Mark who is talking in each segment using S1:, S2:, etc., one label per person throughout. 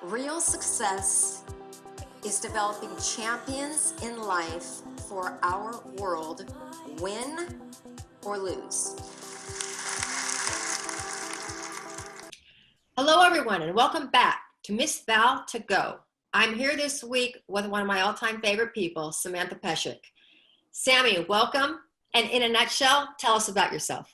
S1: Real success is developing champions in life for our world, win or lose. Hello, everyone, and welcome back to MissVal2Go. I'm here this week with one of my all-time favorite people, Samantha Peszek. Sammy, welcome. And in a nutshell, tell us about yourself.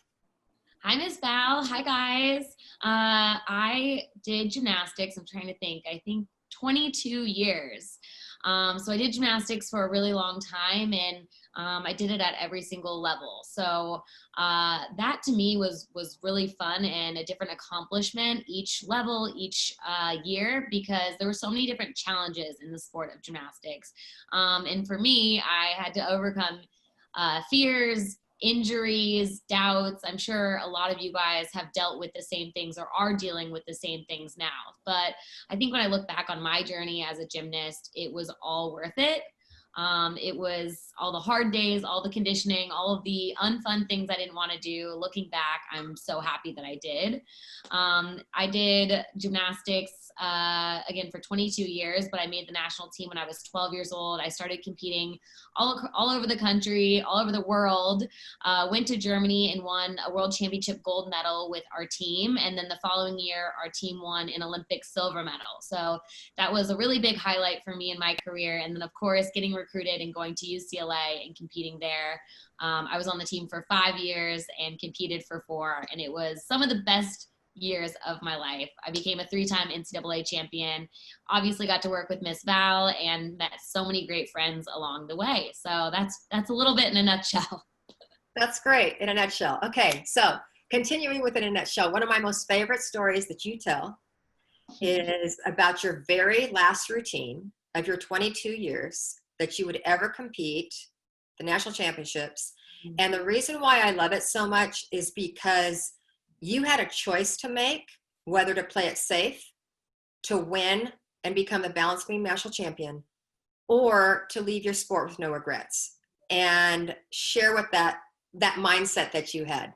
S2: Hi, Miss Val. Hi, guys. I did gymnastics. I'm trying to think. I think 22 years. So I did gymnastics for a really long time, and I did it at every single level. So that to me was really fun and a different accomplishment each level, each year, because there were so many different challenges in the sport of gymnastics. And for me, I had to overcome fears, injuries, doubts. I'm sure a lot of you guys have dealt with the same things or are dealing with the same things now. But I think when I look back on my journey as a gymnast, it was all worth it. It was all the hard days, all the conditioning, all of the unfun things I didn't want to do. Looking back, I'm so happy that I did. I did gymnastics again for 22 years, but I made the national team when I was 12 years old. I started competing all over the country, all over the world. Went to Germany and won a world championship gold medal with our team. And then the following year, our team won an Olympic silver medal. So that was a really big highlight for me in my career. And then of course, getting recruited and going to UCLA and competing there. I was on the team for 5 years and competed for 4. And it was some of the best years of my life. I became a 3-time NCAA champion, obviously got to work with Miss Val and met so many great friends along the way. So that's a little bit in a nutshell.
S1: That's great in a nutshell. Okay, so continuing with it in a nutshell, one of my most favorite stories that you tell is about your very last routine of your 22 years that you would ever compete, the national championships. And the reason why I love it so much is because you had a choice to make whether to play it safe, to win and become the balance beam national champion, or to leave your sport with no regrets. And share with that mindset that you had.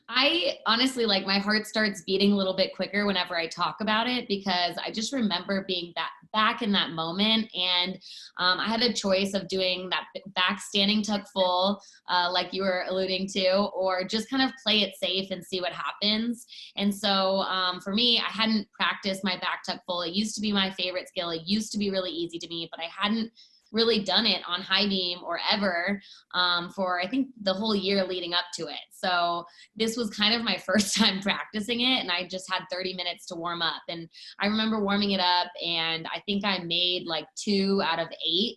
S2: I honestly, like, my heart starts beating a little bit quicker whenever I talk about it, because I just remember being back in that moment. And I had a choice of doing that back standing tuck full, like you were alluding to, or just kind of play it safe and see what happens. And so for me, I hadn't practiced my back tuck full. It used to be my favorite skill. It used to be really easy to me, but I hadn't really done it on high beam or ever for I think the whole year leading up to it. So this was kind of my first time practicing it, and I just had 30 minutes to warm up. And I remember warming it up, and I think I made like 2 out of 8.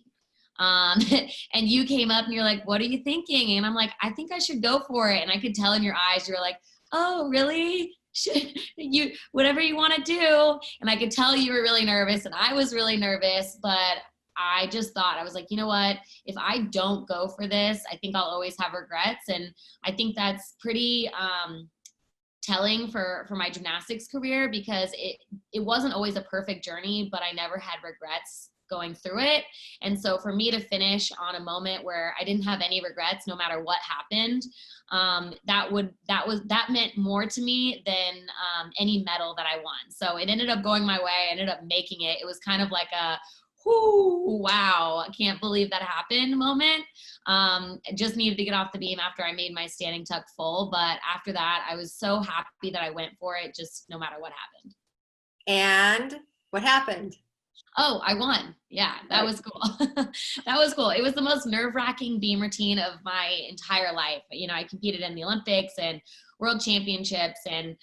S2: And you came up and you're like, "What are you thinking?" And I'm like, "I think I should go for it." And I could tell in your eyes, you were like, "Oh, really? You whatever you want to do." And I could tell you were really nervous, and I was really nervous, but I just thought, I was like, you know what, if I don't go for this, I think I'll always have regrets. And I think that's pretty telling for my gymnastics career, because it wasn't always a perfect journey, but I never had regrets going through it. And so for me to finish on a moment where I didn't have any regrets, no matter what happened, that meant more to me than any medal that I won. So it ended up going my way. I ended up making it. It was kind of like a, whoo, wow, I can't believe that happened moment. I just needed to get off the beam after I made my standing tuck full. But after that, I was so happy that I went for it, just no matter what happened.
S1: And what happened?
S2: Oh, I won. Yeah, that was cool. That was cool. It was the most nerve-wracking beam routine of my entire life. You know, I competed in the Olympics and World Championships. And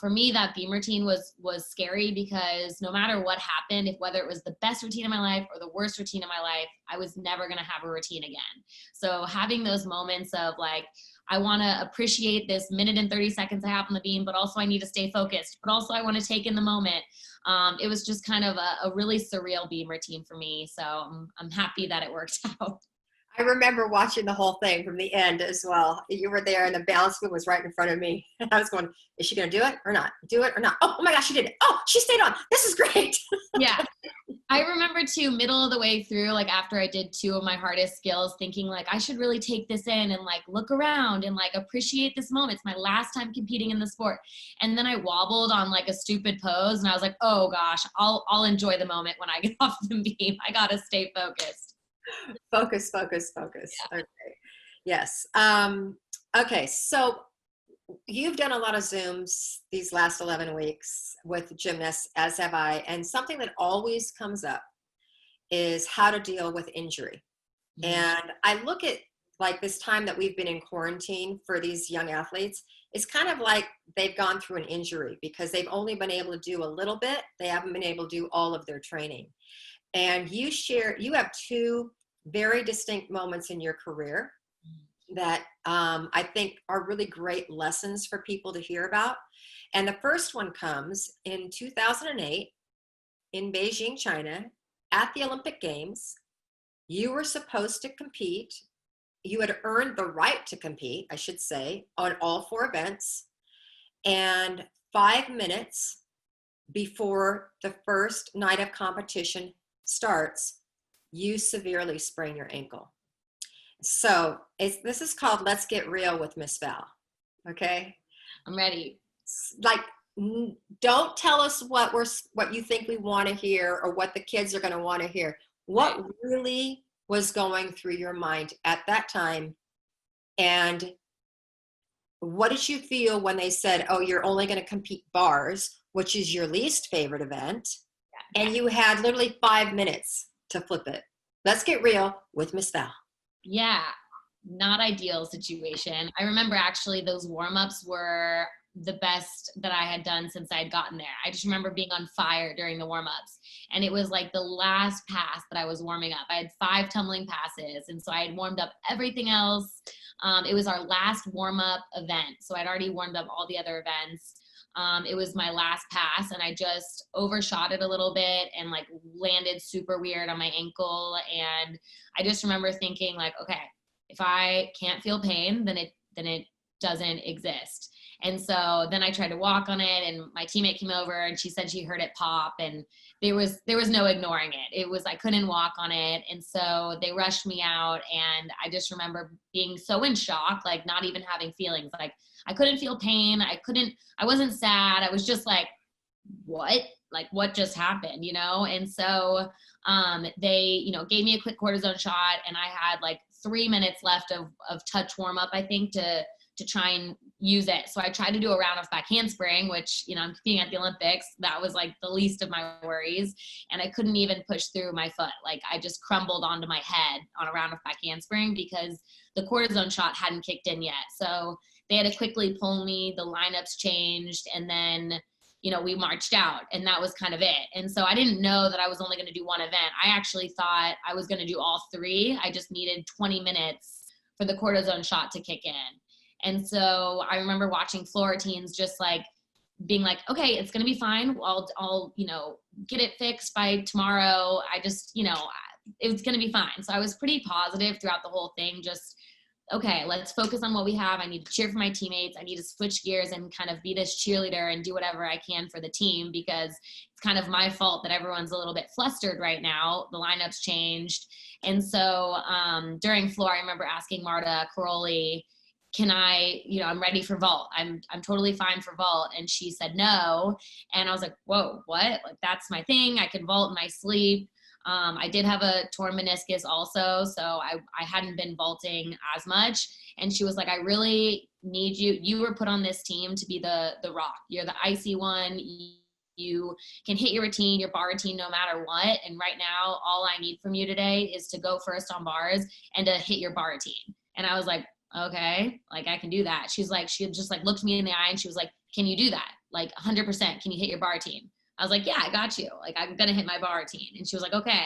S2: for me, that beam routine was scary, because no matter what happened, whether it was the best routine of my life or the worst routine of my life, I was never going to have a routine again. So having those moments of like, I want to appreciate this minute and 30 seconds I have on the beam, but also I need to stay focused, but also I want to take in the moment. It was just kind of a really surreal beam routine for me. So I'm happy that it worked out.
S1: I remember watching the whole thing from the end as well. You were there and the balance wheel was right in front of me. I was going, is she going to do it or not? Do it or not? Oh my gosh, she did it. Oh, she stayed on. This is great.
S2: Yeah. I remember too, middle of the way through, like after I did 2 of my hardest skills, thinking like, I should really take this in and like look around and like appreciate this moment. It's my last time competing in the sport. And then I wobbled on like a stupid pose and I was like, oh gosh, I'll enjoy the moment when I get off the beam. I got to stay focused.
S1: Focus, focus, focus. Yeah. Okay. Yes. Okay. So you've done a lot of Zooms these last 11 weeks with gymnasts, as have I. And something that always comes up is how to deal with injury. Mm-hmm. And I look at like this time that we've been in quarantine for these young athletes, it's kind of like they've gone through an injury because they've only been able to do a little bit. They haven't been able to do all of their training. And you have 2 very distinct moments in your career that I think are really great lessons for people to hear about. And the first one comes in 2008 in Beijing, China, at the Olympic Games. You were supposed to compete. You had earned the right to compete, I should say, on all 4 events. And 5 minutes before the first night of competition starts, you severely sprain your ankle. So this is called Let's Get Real with Miss Val. Okay?
S2: I'm ready.
S1: Like, don't tell us what you think we want to hear or what the kids are going to want to hear. What really was going through your mind at that time? And what did you feel when they said, oh, you're only going to compete bars, which is your least favorite event, and you had literally 5 minutes to flip it? Let's get real with Miss Val.
S2: Yeah, not ideal situation. I remember actually those warm-ups were the best that I had done since I'd gotten there. I just remember being on fire during the warm-ups. And it was like the last pass that I was warming up. I had 5 tumbling passes. And so I had warmed up everything else. It was our last warm-up event. So I'd already warmed up all the other events. It was my last pass and I just overshot it a little bit and like landed super weird on my ankle. And I just remember thinking like, okay, if I can't feel pain, then it doesn't exist. And so then I tried to walk on it and my teammate came over and she said she heard it pop and there was no ignoring it. I couldn't walk on it. And so they rushed me out and I just remember being so in shock, like not even having feelings. Like I couldn't feel pain. I wasn't sad. I was just like, what? Like what just happened, And so they, gave me a quick cortisone shot and I had like 3 minutes left of touch warm up, I think, to try and use it. So I tried to do a round of back handspring, which, I'm competing at the Olympics. That was like the least of my worries. And I couldn't even push through my foot. Like I just crumbled onto my head on a round of back handspring because the cortisone shot hadn't kicked in yet. So they had to quickly pull me, the lineups changed, and then, we marched out and that was kind of it. And so I didn't know that I was only going to do 1 event. I actually thought I was going to do all 3. I just needed 20 minutes for the cortisone shot to kick in. And so I remember watching floor routines just like being like, okay, it's going to be fine. I'll, get it fixed by tomorrow. I just, it's going to be fine. So I was pretty positive throughout the whole thing. Just, okay, let's focus on what we have. I need to cheer for my teammates. I need to switch gears and kind of be this cheerleader and do whatever I can for the team because it's kind of my fault that everyone's a little bit flustered right now. The lineups changed. And so during floor, I remember asking Marta Caroli, can I, I'm ready for vault. I'm totally fine for vault. And she said no. And I was like, whoa, what? Like, that's my thing. I can vault in my sleep. I did have a torn meniscus also. So I hadn't been vaulting as much. And she was like, I really need you. You were put on this team to be the rock. You're the icy one. You can hit your routine, your bar routine, no matter what. And right now, all I need from you today is to go first on bars and to hit your bar routine. And I was like, okay, like I can do that. She just like looked me in the eye and she was like, can you do that? Like 100%, can you hit your bar routine? I was like, yeah, I got you. Like, I'm going to hit my bar routine. And she was like, okay.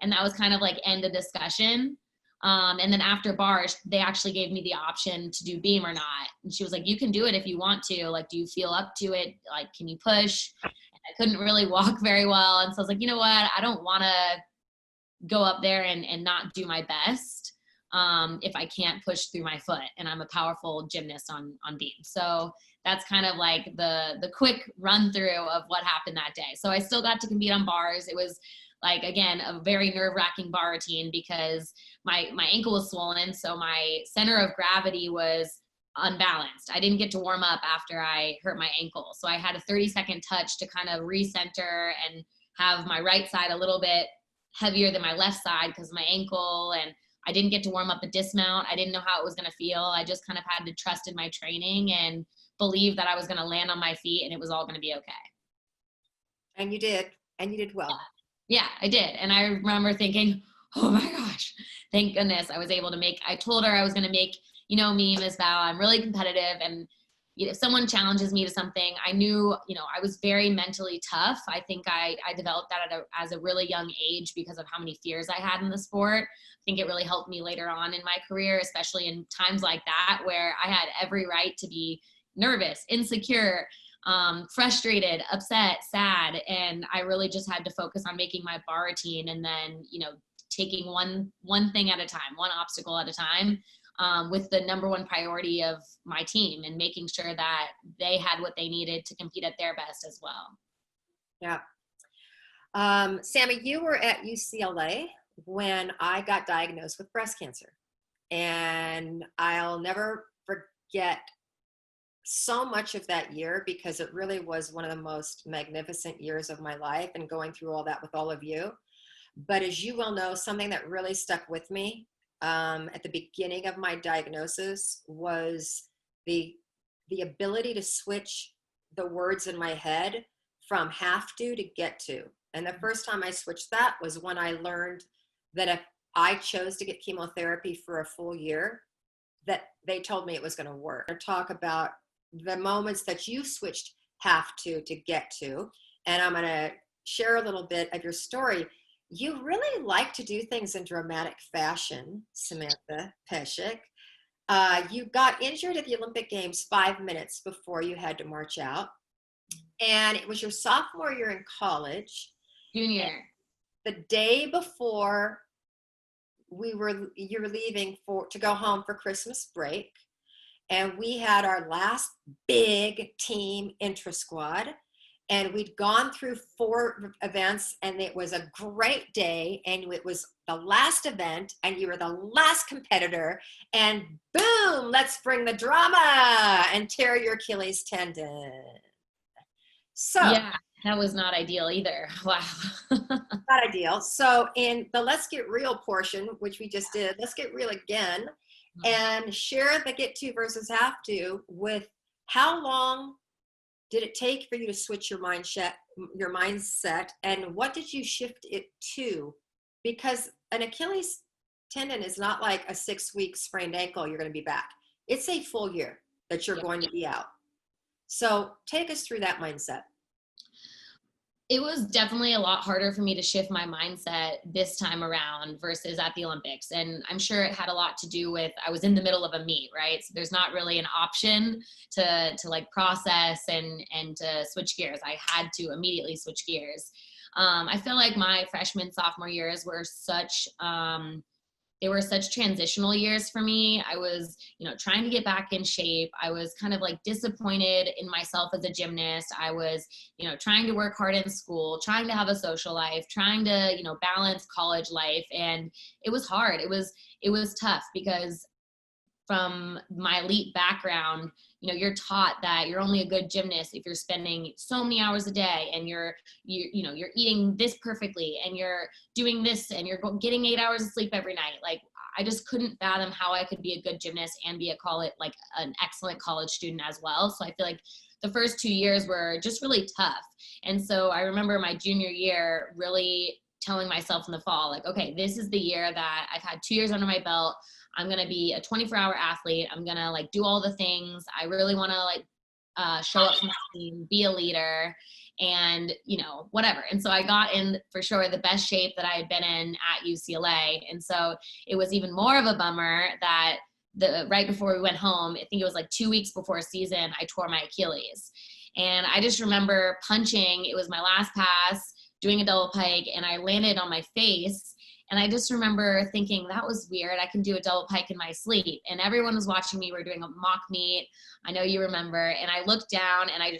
S2: And that was kind of like end of discussion. And then after bars, they actually gave me the option to do beam or not. And she was like, you can do it if you want to. Like, do you feel up to it? Like, can you push? And I couldn't really walk very well. And so I was like, you know what? I don't want to go up there and not do my best if I can't push through my foot. And I'm a powerful gymnast on beam. So that's kind of like the quick run through of what happened that day. So I still got to compete on bars. It was like, again, a very nerve-wracking bar routine because my ankle was swollen. So my center of gravity was unbalanced. I didn't get to warm up after I hurt my ankle. So I had a 30-second touch to kind of recenter and have my right side a little bit heavier than my left side because of my ankle. And I didn't get to warm up the dismount. I didn't know how it was going to feel. I just kind of had to trust in my training and believe that I was going to land on my feet and it was all going to be okay.
S1: And you did well.
S2: Yeah, I did. And I remember thinking, oh my gosh, thank goodness I was able to I told her I was going to make, me, Miss Val, I'm really competitive. And if someone challenges me to something, I knew, I was very mentally tough. I think I developed that as a really young age because of how many fears I had in the sport. I think it really helped me later on in my career, especially in times like that, where I had every right to be nervous, insecure, frustrated, upset, sad. And I really just had to focus on making my bar routine and then, taking one thing at a time, one obstacle at a time, with the number one priority of my team and making sure that they had what they needed to compete at their best as well.
S1: Yeah. Sammy, you were at UCLA when I got diagnosed with breast cancer. And I'll never forget so much of that year because it really was one of the most magnificent years of my life and going through all that with all of you. But as you well know, something that really stuck with me at the beginning of my diagnosis was the ability to switch the words in my head from have to get to. And the first time I switched that was when I learned that if I chose to get chemotherapy for a full year, that they told me it was going to work. I talk about the moments that you switched have to get to. And I'm going to share a little bit of your story. You really like to do things in dramatic fashion, Samantha Peszek. You got injured at the Olympic Games 5 minutes before you had to march out. And it was your sophomore year in college.
S2: Junior.
S1: The day before you were leaving to go home for Christmas break. And we had our last big team intra-squad. And we'd gone through 4 events and it was a great day. And it was the last event and you were the last competitor. And boom, let's bring the drama and tear your Achilles tendon. So
S2: yeah, that was not ideal either. Wow.
S1: Not ideal. So in the Let's Get Real portion, which we just did, let's get real again and share the get to versus have to with how long did it take for you to switch your mindset, and what did you shift it to? Because an Achilles tendon is not like a 6-week sprained ankle, you're going to be back. It's a full year that you're going to be out. So take us through that mindset.
S2: It was definitely a lot harder for me to shift my mindset this time around versus at the Olympics. And I'm sure it had a lot to do with, I was in the middle of a meet, right? So there's not really an option to like process and to switch gears. I had to immediately switch gears. I feel like my freshman, sophomore years were such transitional years for me. I was, trying to get back in shape. I was kind of like disappointed in myself as a gymnast. I was, trying to work hard in school, trying to have a social life, trying to, balance college life. And it was hard. It was tough because from my elite background, you're taught that you're only a good gymnast if you're spending so many hours a day and you're eating this perfectly and you're doing this and you're getting 8 hours of sleep every night. Like, I just couldn't fathom how I could be a good gymnast and be an excellent college student as well. So I feel like the first 2 years were just really tough. And so I remember my junior year really telling myself in the fall, like, okay, this is the year that I've had 2 years under my belt. I'm going to be a 24-hour athlete. I'm going to do all the things. I really want to show up for my team, be a leader and, whatever. And so I got in for sure the best shape that I had been in at UCLA. And so it was even more of a bummer that right before we went home, I think it was 2 weeks before season, I tore my Achilles. And I just remember punching, it was my last pass, doing a double pike, and I landed on my face. And I just remember thinking, that was weird. I can do a double pike in my sleep. And everyone was watching me. We were doing a mock meet. I know you remember. And I looked down and I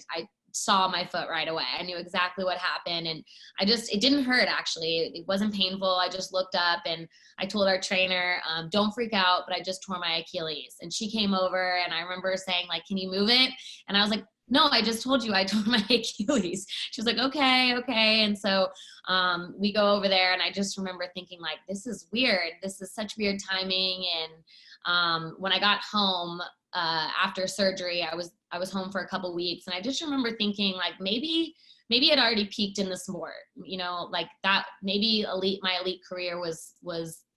S2: saw my foot right away. I knew exactly what happened. And it didn't hurt actually. It wasn't painful. I just looked up and I told our trainer, don't freak out, but I just tore my Achilles. And she came over and I remember saying like, can you move it? And I was like, no, I just told you I tore my Achilles. She was like, okay. And so we go over there and I just remember thinking like, this is weird. This is such weird timing. And when I got home after surgery, I was home for a couple weeks. And I just remember thinking like, maybe it already peaked in the sport, like that, maybe my elite career was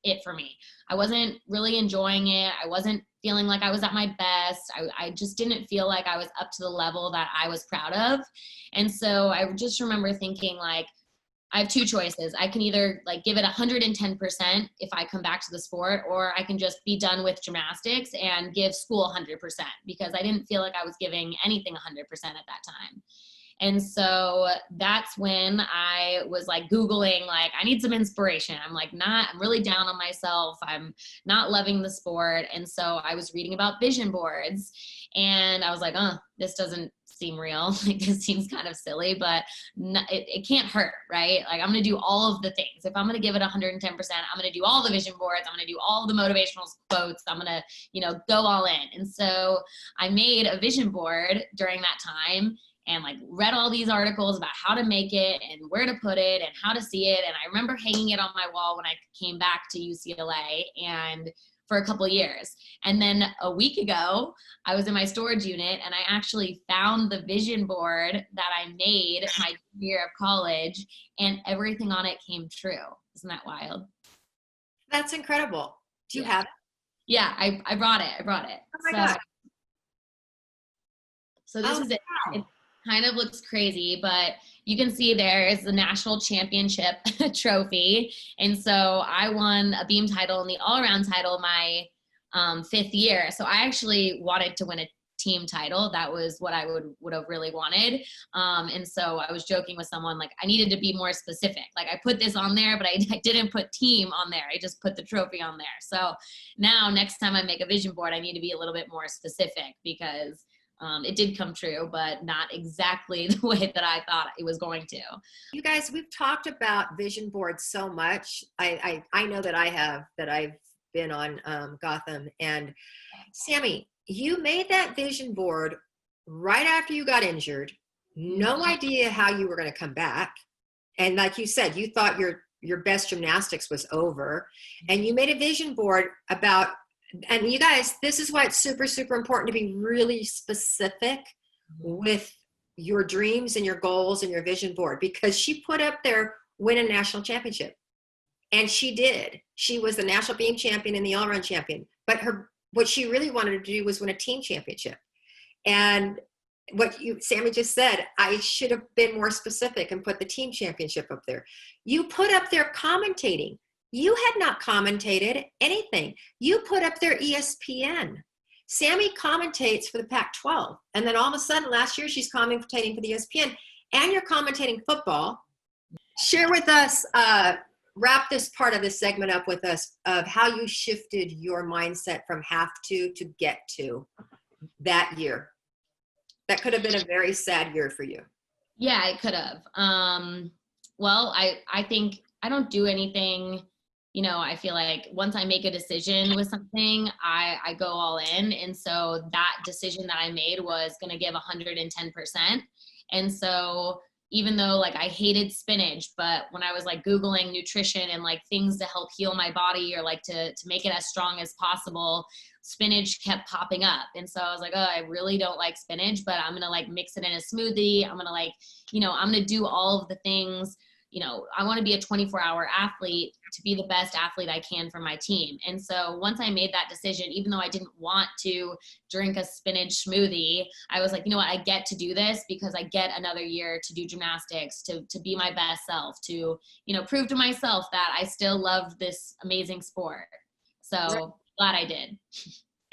S2: it for me. I wasn't really enjoying it. I wasn't feeling like I was at my best. I just didn't feel like I was up to the level that I was proud of. And so I just remember thinking like, I have two choices. I can either like give it 110% if I come back to the sport, or I can just be done with gymnastics and give school 100%, because I didn't feel like I was giving anything 100% at that time. And so that's when I was like Googling, like, I need some inspiration. I'm really down on myself. I'm not loving the sport. And so I was reading about vision boards and I was like, this doesn't seem real. Like this seems kind of silly, but it can't hurt, right? Like I'm going to do all of the things. If I'm going to give it 110%, I'm going to do all the vision boards. I'm going to do all the motivational quotes. I'm going to, go all in. And so I made a vision board during that time and like read all these articles about how to make it and where to put it and how to see it. And I remember hanging it on my wall when I came back to UCLA and for a couple of years. And then a week ago, I was in my storage unit and I actually found the vision board that I made my year of college and everything on it came true. Isn't that wild?
S1: That's incredible. Do you have it?
S2: Yeah, I brought it. Oh
S1: my God.
S2: So this is it. It kind of looks crazy, but you can see there is the national championship trophy. And so I won a beam title and the all-around title my 5th year. So I actually wanted to win a team title. That was what I would have really wanted. And so I was joking with someone, like I needed to be more specific. Like I put this on there, but I didn't put team on there. I just put the trophy on there. So now next time I make a vision board, I need to be a little bit more specific because it did come true, but not exactly the way that I thought it was going to.
S1: You guys, we've talked about vision boards so much. I know that I've been on Gotham. And Sammy, you made that vision board right after you got injured. No idea how you were going to come back. And like you said, you thought your best gymnastics was over. And you made a vision board about, and you guys, this is why it's super, super important to be really specific with your dreams and your goals and your vision board, because she put up there, win a national championship. And she did. She was the national beam champion and the all-around champion. But what she really wanted to do was win a team championship. And what Sammy just said, I should have been more specific and put the team championship up there. You put up there commentating. You had not commentated anything. You put up there ESPN. Sammy commentates for the Pac-12. And then all of a sudden, last year, she's commentating for the ESPN. And you're commentating football. Share with us, wrap this part of this segment up with us of how you shifted your mindset from have to get to that year. That could have been a very sad year for you.
S2: Yeah, it could have. Well, I think I don't do anything. I feel like once I make a decision with something, I go all in. And so that decision that I made was going to give 110%. And so even though like I hated spinach, but when I was like Googling nutrition and like things to help heal my body or like to make it as strong as possible, spinach kept popping up. And so I was like, I really don't like spinach, but I'm going to like mix it in a smoothie. I'm going to like, I'm going to do all of the things. I want to be a 24-hour athlete to be the best athlete I can for my team. And so once I made that decision, even though I didn't want to drink a spinach smoothie, I was like, you know what, I get to do this because I get another year to do gymnastics, to be my best self, to, prove to myself that I still love this amazing sport. So glad I did.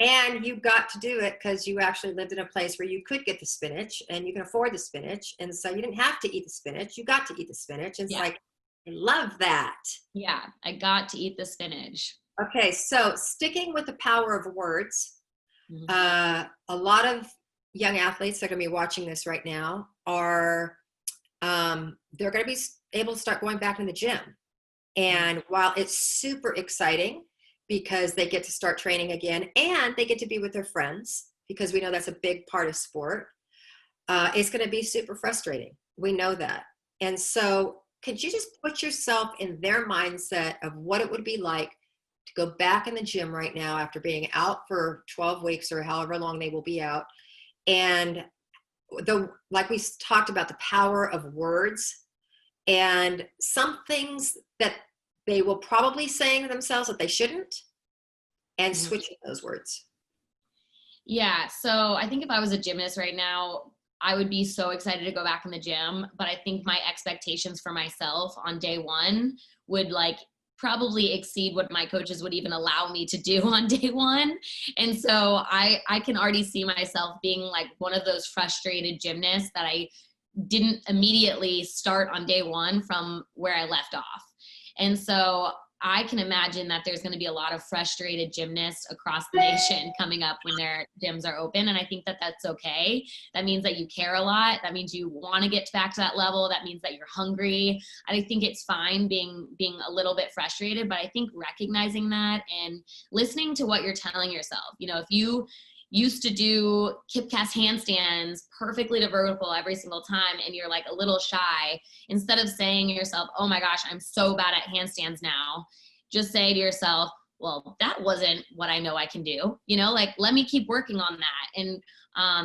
S1: And you got to do it because you actually lived in a place where you could get the spinach and you can afford the spinach. And so you didn't have to eat the spinach. You got to eat the spinach. And it's like, I love that.
S2: Yeah, I got to eat the spinach.
S1: Okay, so sticking with the power of words, a lot of young athletes that are going to be watching this right now are, they're going to be able to start going back in the gym. And while it's super exciting because they get to start training again and they get to be with their friends, because we know that's a big part of sport, it's going to be super frustrating. We know that. And so could you just put yourself in their mindset of what it would be like to go back in the gym right now after being out for 12 weeks or however long they will be out? And like we talked about, the power of words and some things that they will probably saying to themselves that they shouldn't, and switching those words.
S2: Yeah. So I think if I was a gymnast right now, I would be so excited to go back in the gym, but I think my expectations for myself on day one would like probably exceed what my coaches would even allow me to do on day one. And so I can already see myself being like one of those frustrated gymnasts that I didn't immediately start on day one from where I left off. And so I can imagine that there's going to be a lot of frustrated gymnasts across the nation coming up when their gyms are open. And I think that that's okay. That means that you care a lot. That means you want to get back to that level. That means that you're hungry. I think it's fine being a little bit frustrated, but I think recognizing that and listening to what you're telling yourself, you know, if you used to do hip cast handstands perfectly to vertical every single time and you're like a little shy, instead of saying to yourself, oh my gosh, I'm so bad at handstands now, just say to yourself, well, that wasn't what I know I can do. You know, like, let me keep working on that. And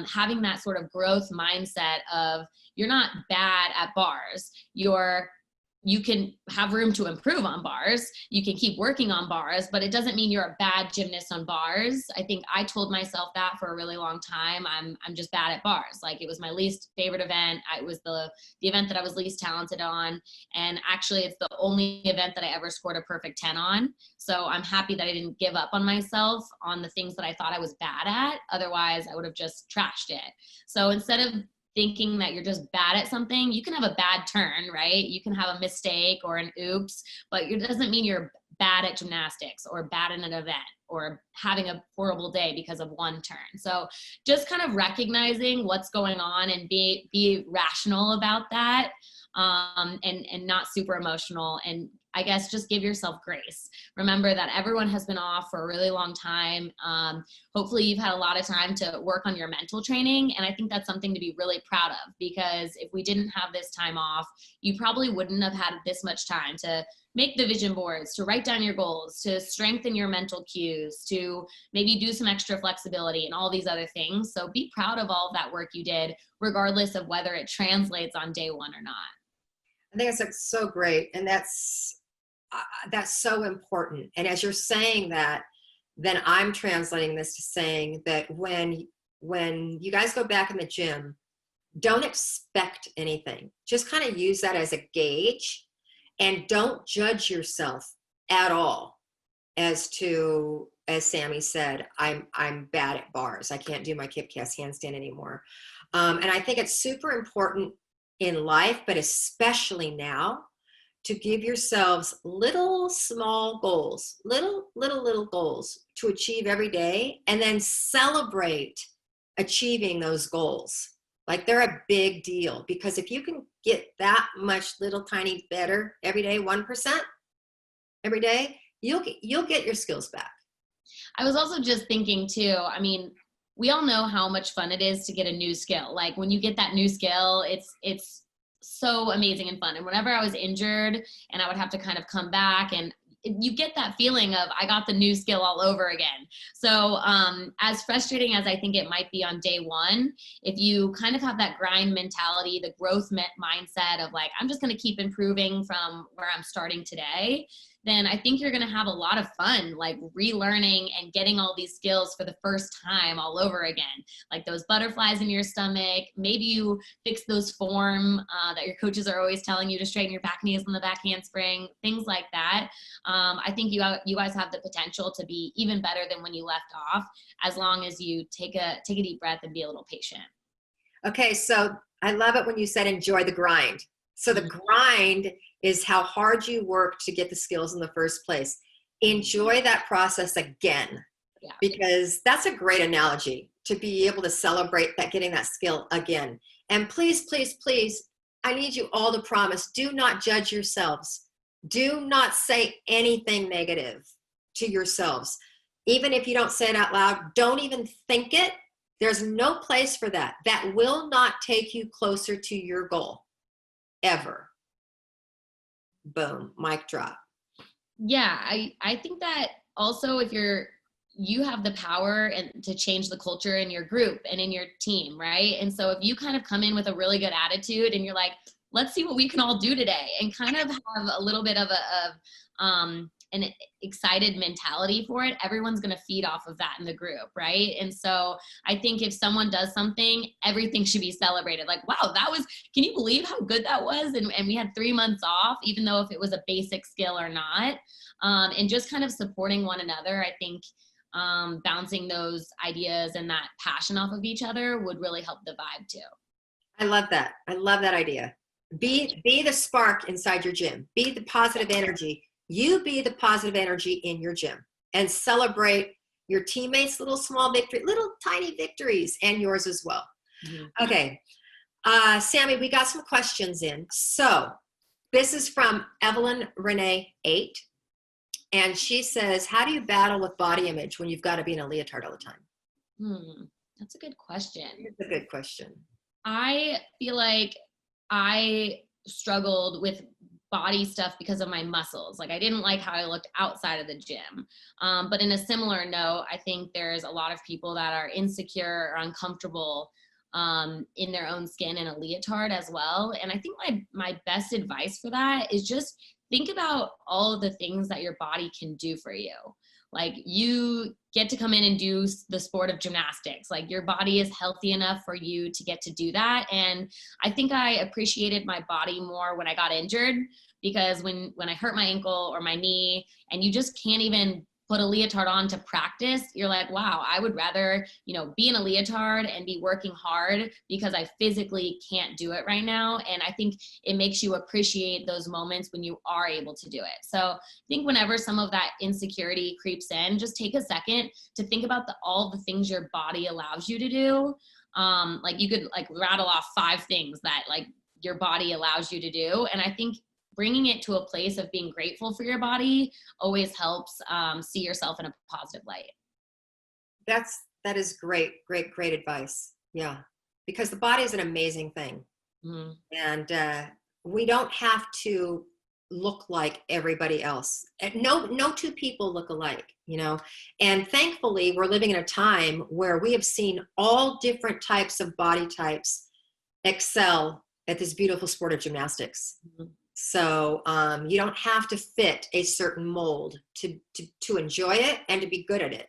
S2: having that sort of growth mindset of you're not bad at bars. You can have room to improve on bars. You can keep working on bars, but it doesn't mean you're a bad gymnast on bars. I think I told myself that for a really long time. I'm just bad at bars. Like, it was my least favorite event. It was the event that I was least talented on. And actually it's the only event that I ever scored a perfect 10 on. So I'm happy that I didn't give up on myself on the things that I thought I was bad at. Otherwise I would have just trashed it. So instead of thinking that you're just bad at something, you can have a bad turn, right? You can have a mistake or an oops, but it doesn't mean you're bad at gymnastics or bad in an event or having a horrible day because of one turn. So just kind of recognizing what's going on and be rational about that, and not super emotional. And I guess just give yourself grace. Remember that everyone has been off for a really long time. Hopefully you've had a lot of time to work on your mental training. And I think that's something to be really proud of, because if we didn't have this time off, you probably wouldn't have had this much time to make the vision boards, to write down your goals, to strengthen your mental cues, to maybe do some extra flexibility and all these other things. So be proud of all of that work you did, regardless of whether it translates on day one or not.
S1: I think it's so great. And that's so important. And as you're saying that, then I'm translating this to saying that when you guys go back in the gym, don't expect anything. Just kind of use that as a gauge, and don't judge yourself at all as to, as Sammy said, I'm bad at bars. I can't do my hip cast handstand anymore. And I think it's super important in life, but especially now, to give yourselves little small goals, little goals to achieve every day, and then celebrate achieving those goals. Like, they're a big deal, because if you can get that much little tiny better every day, 1% every day, you'll get your skills back.
S2: I was also just thinking too, I mean, we all know how much fun it is to get a new skill. Like, when you get that new skill, it's so amazing and fun. And whenever I was injured and I would have to kind of come back, and you get that feeling of, I got the new skill all over again. So as frustrating as I think it might be on day one, if you kind of have that grind mentality, the growth mindset of like, I'm just going to keep improving from where I'm starting today, then I think you're going to have a lot of fun, like relearning and getting all these skills for the first time all over again. Like those butterflies in your stomach, maybe you fix those form that your coaches are always telling you to straighten your back knees and the back handspring, things like that. I think you guys have the potential to be even better than when you left off, as long as you take a deep breath and be a little patient.
S1: Okay, so I love it when you said enjoy the grind. So the grind is how hard you work to get the skills in the first place. Enjoy that process again, because that's a great analogy. to be able to celebrate that, getting that skill again. And please, please, please, I need you all to promise, do not judge yourselves. Do not say anything negative to yourselves. Even if you don't say it out loud, don't even think it. There's no place for that. That will not take you closer to your goal, ever. Boom, mic drop.
S2: Yeah, I think that also if you have the power and to change the culture in your group and in your team, right? And so if you kind of come in with a really good attitude and you're like, let's see what we can all do today, and kind of have a little bit of an excited mentality for it, everyone's going to feed off of that in the group, right? And so I think if someone does something, everything should be celebrated. Like, wow, can you believe how good that was? And we had 3 months off, even though if it was a basic skill or not. And just kind of supporting one another, I think bouncing those ideas and that passion off of each other would really help the vibe too.
S1: I love that. I love that idea. Be the spark inside your gym. Be the positive energy. You be the positive energy in your gym, and celebrate your teammates' little small victory, little tiny victories, and yours as well. Mm-hmm. Okay. Sammy, we got some questions in. So this is from Evelyn Renee 8. And she says, how do you battle with body image when you've got to be in a leotard all the time?
S2: That's a good question.
S1: It's a good question.
S2: I feel like I struggled with body stuff because of my muscles. Like I didn't like how I looked outside of the gym. But in a similar note, I think there's a lot of people that are insecure or uncomfortable in their own skin in a leotard as well. And I think my best advice for that is just think about all of the things that your body can do for you. Like you get to come in and do the sport of gymnastics. Like your body is healthy enough for you to get to do that. And I think I appreciated my body more when I got injured, because when I hurt my ankle or my knee and you just can't even put a leotard on to practice, you're like, wow, I would rather, be in a leotard and be working hard because I physically can't do it right now. And I think it makes you appreciate those moments when you are able to do it. So I think whenever some of that insecurity creeps in, just take a second to think about all the things your body allows you to do. Like you could rattle off 5 things that your body allows you to do. And I think bringing it to a place of being grateful for your body always helps see yourself in a positive light.
S1: That is great advice. Yeah. Because the body is an amazing thing. Mm-hmm. And we don't have to look like everybody else. No 2 people look alike, and thankfully we're living in a time where we have seen all different types of body types excel at this beautiful sport of gymnastics. Mm-hmm. So you don't have to fit a certain mold to enjoy it and to be good at it.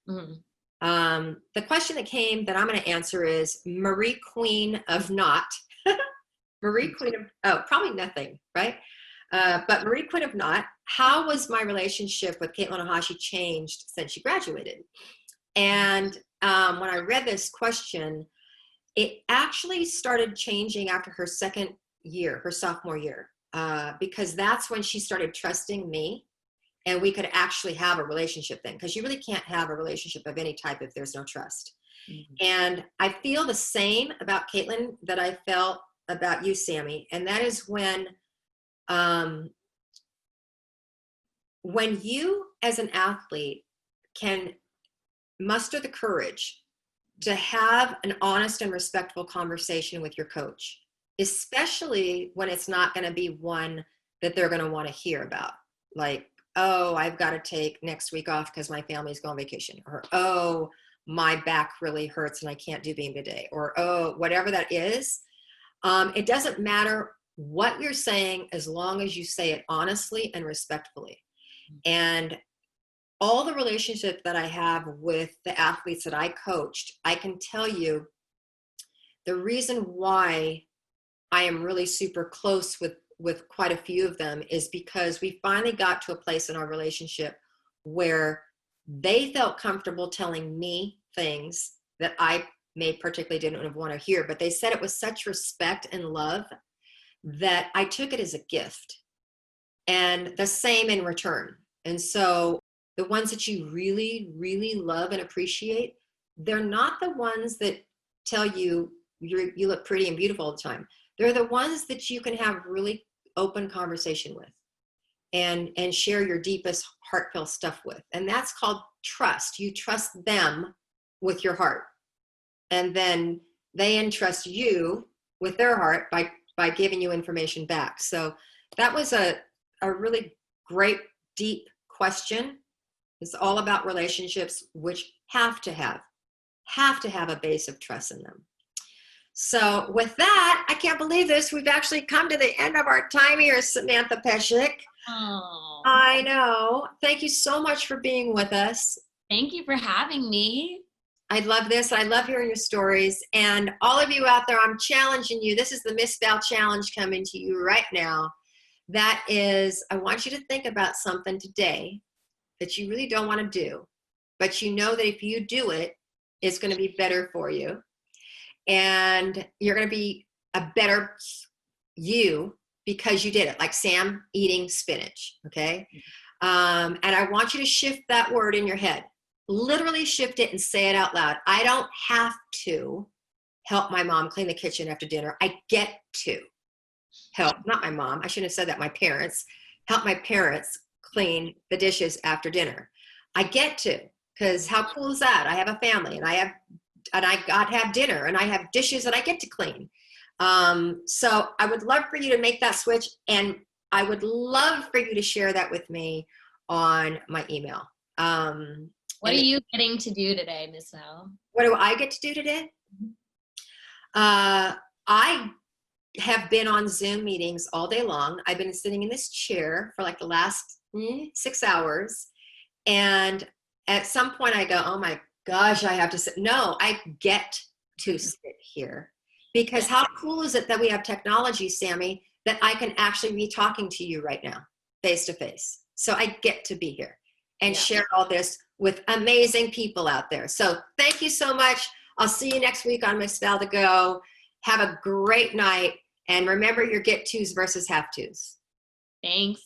S1: Mm-hmm. The question that came that I'm going to answer is Marie Queen of Not. Marie Queen of, probably nothing, right? But Marie Queen of Not, how was my relationship with Caitlin Ohashi changed since she graduated? And when I read this question, it actually started changing after her sophomore year. Because that's when she started trusting me, and we could actually have a relationship then, because you really can't have a relationship of any type if there's no trust. Mm-hmm. And I feel the same about Caitlin that I felt about you, Sammy, and that is when you as an athlete can muster the courage to have an honest and respectful conversation with your coach, especially when it's not going to be one that they're going to want to hear about. Like, oh, I've got to take next week off because my family's going on vacation. Or, oh, my back really hurts and I can't do beam today. Or, oh, whatever that is. It doesn't matter what you're saying as long as you say it honestly and respectfully. And all the relationship that I have with the athletes that I coached, I can tell you the reason why I am really super close with quite a few of them is because we finally got to a place in our relationship where they felt comfortable telling me things that I may particularly didn't want to hear, but they said it with such respect and love that I took it as a gift, and the same in return. And so the ones that you really, really love and appreciate, they're not the ones that tell you you look pretty and beautiful all the time. They're the ones that you can have really open conversation with and share your deepest heartfelt stuff with. And that's called trust. You trust them with your heart. And then they entrust you with their heart by giving you information back. So that was a really great, deep question. It's all about relationships, which have to have a base of trust in them. So with that, I can't believe this. We've actually come to the end of our time here, Samantha Peszek.
S2: Oh,
S1: I know. Thank you so much for being with us.
S2: thank you for having me.
S1: I love this. I love hearing your stories. And all of you out there, I'm challenging you. This is the Miss Val Challenge coming to you right now. That is, I want you to think about something today that you really don't want to do, but you know that if you do it, it's going to be better for you. And you're going to be a better you because you did it, like Sam eating spinach, okay? And I want you to shift that word in your head. Literally shift it and say it out loud. I don't have to help my mom clean the kitchen after dinner. I get to help, not my mom. I shouldn't have said that, my parents. Help my parents clean the dishes after dinner. I get to, because how cool is that? I have a family and I got to have dinner and I have dishes that I get to clean. So I would love for you to make that switch, and I would love for you to share that with me on my email.
S2: What are you getting to do today, Miss Val?
S1: What do I get to do today? I have been on Zoom meetings all day long. I've been sitting in this chair for like the last 6 hours. And at some point I go, oh my gosh, I have to sit. No, I get to sit here. Because how cool is it that we have technology, Sammy, that I can actually be talking to you right now, face to face. So I get to be here and share all this with amazing people out there. So thank you so much. I'll see you next week on MissVal2Go. Have a great night. And remember your get tos versus have tos.
S2: Thanks.